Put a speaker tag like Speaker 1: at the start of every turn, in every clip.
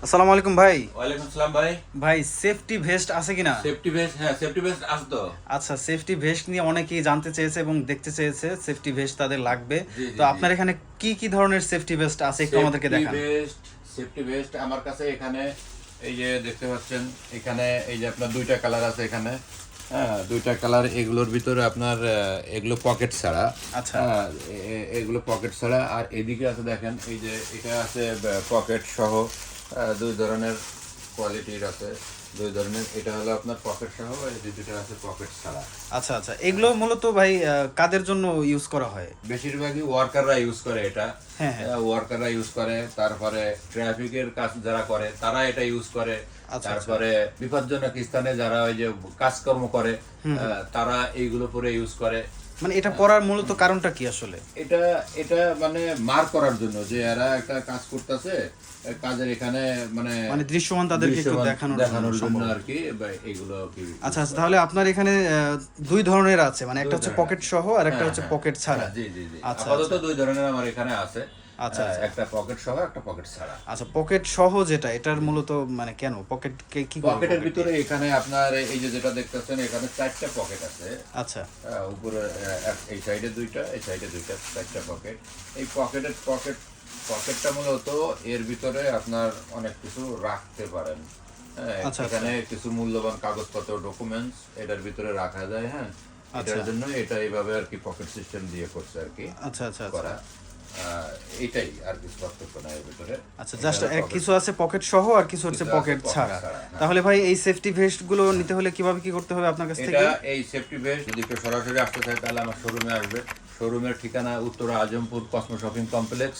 Speaker 1: আসসালামু আলাইকুম ভাই।
Speaker 2: ওয়ালাইকুম আসসালাম ভাই।
Speaker 1: ভাই সেফটি ভেস্ট আছে কিনা?
Speaker 2: সেফটি ভেস্ট, হ্যাঁ সেফটি ভেস্ট আছে তো।
Speaker 1: আচ্ছা, সেফটি ভেস্ট নিয়ে অনেকেই জানতে চেয়েছে এবং দেখতে চেয়েছে, সেফটি ভেস্ট তাদের লাগবে।
Speaker 2: জি
Speaker 1: তো
Speaker 2: জি জি।
Speaker 1: আপনার এখানে কি কি ধরনের সেফটি ভেস্ট আছে একটু আমাদেরকে
Speaker 2: সেফটি
Speaker 1: দেখান।
Speaker 2: ভেস্ট, সেফটি ভেস্ট আমার কাছে এখানে এই যে দেখতে পাচ্ছেন, এখানে এই যে আপনার দুইটা কালার আছে এখানে। হ্যাঁ, দুইটা কালার। এগুলোর ভিতরে আপনার এগুলো পকেট ছাড়া।
Speaker 1: আচ্ছা।
Speaker 2: হ্যাঁ, এগুলো পকেট ছাড়া। আর এদিকে আছে দেখেন, এই যে এটা আছে পকেট সহ। দুই ধরনের কোয়ালিটির আছে, দুই ধরনের। এটা হলো আপনার পকেট সহ, আর এই দুইটা আছে পকেট ছাড়া।
Speaker 1: আচ্ছা আচ্ছা, এগুলো মূলত ভাই কাদের জন্য ইউজ করা হয়?
Speaker 2: বেশিরভাগই ওয়ার্কাররা ইউজ করে এটা।
Speaker 1: হ্যাঁ হ্যাঁ।
Speaker 2: ওয়ার্কাররা ইউজ করে, তারপরে ট্রাফিকের কাজ যারা করে তারা এটা ইউজ করে।
Speaker 1: আচ্ছা,
Speaker 2: তারপরে বিপজ্জনক স্থানে যারা ওই যে কাজকর্ম করে, তারা এইগুলো পরে ইউজ করে।
Speaker 1: মানে এটা পরার মূলত কারণটা কি আসলে?
Speaker 2: এটা এটা মানে মার করার জন্য, যে এরা একটা কাজ করতেছে, কাজের এখানে মানে
Speaker 1: মানে দৃশ্যমান তাদেরকে একটু
Speaker 2: দৃশ্যমান
Speaker 1: দেখানোর
Speaker 2: জন্য
Speaker 1: সম্ভব।
Speaker 2: আর কি, বা এগুলো কি।
Speaker 1: আচ্ছা আচ্ছা, তাহলে আপনার এখানে দুই ধরনের আছে, মানে একটা
Speaker 2: দুই
Speaker 1: হচ্ছে
Speaker 2: ধরনের।
Speaker 1: পকেট সহ আর একটা
Speaker 2: হ্যাঁ,
Speaker 1: হচ্ছে
Speaker 2: হ্যাঁ,
Speaker 1: পকেট ছাড়া।
Speaker 2: হ্যাঁ, জি জি জি।
Speaker 1: আচ্ছা
Speaker 2: আপাতত
Speaker 1: আচ্ছা
Speaker 2: দুই ধরনের আমার এখানে আছে।
Speaker 1: আচ্ছা আচ্ছা।
Speaker 2: একটা পকেট সহ, একটা পকেট ছাড়া।
Speaker 1: আচ্ছা, পকেট সহ যেটা, এটার মূলত মানে কেন পকেট কি করে
Speaker 2: পকেটের
Speaker 1: pocket
Speaker 2: ভিতরে
Speaker 1: দিয়ে?
Speaker 2: এখানে আপনার এই যে যেটা দেখতেছেন, এখানে চারটা পকেট আছে।
Speaker 1: আচ্ছা
Speaker 2: উপরে এই সাইডে দুইটা, এই সাইডে দুইটা, চারটা পকেট। এই পকেটটা মূলত এর ভিতরে আপনার অনেক কিছু রাখতে পারেন। হ্যাঁ,
Speaker 1: আচ্ছা
Speaker 2: এখানে কিছু মূল্যবান কাগজপত্র, ডকুমেন্টস এটার ভিতরে রাখা যায়। হ্যাঁ,
Speaker 1: আচ্ছা
Speaker 2: এটার জন্য এটা এইভাবে আর কি পকেট সিস্টেম দিয়ে করছে আর কি
Speaker 1: আচ্ছা আচ্ছা আচ্ছা
Speaker 2: করা। এটাই আর কিছু পার্থক্য নাই এর ভিতরে।
Speaker 1: আচ্ছা,
Speaker 2: এটা
Speaker 1: জাস্ট
Speaker 2: হলো pocket,
Speaker 1: কিছু আছে পকেট সহ আর কিছু হচ্ছে
Speaker 2: কিছু আছে
Speaker 1: পকেট
Speaker 2: pocket
Speaker 1: ছাড়া।
Speaker 2: ছাড়া, হ্যাঁ।
Speaker 1: তাহলে ভাই এই সেফটি ভেস্ট গুলো নিতে হলে কিভাবে কি করতে হবে আপনার কাছ
Speaker 2: এটা
Speaker 1: থেকে?
Speaker 2: এই সেফটি ভেস্ট যদি কেউ সরাসরি আসতে চায় তাহলে আমার শোরুমে আসবে। শোরুমের ঠিকানা Uttara Azampur Cosmo shopping complex,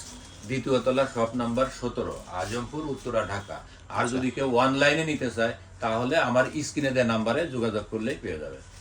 Speaker 2: দ্বিতীয় তলা, শপ নাম্বার 17, আজমপুর, উত্তরা, ঢাকা। আর যদি কেউ অনলাইনে নিতে চায় তাহলে আমার স্ক্রিনে দেওয়া নাম্বারে যোগাযোগ করলেই পেয়ে যাবে।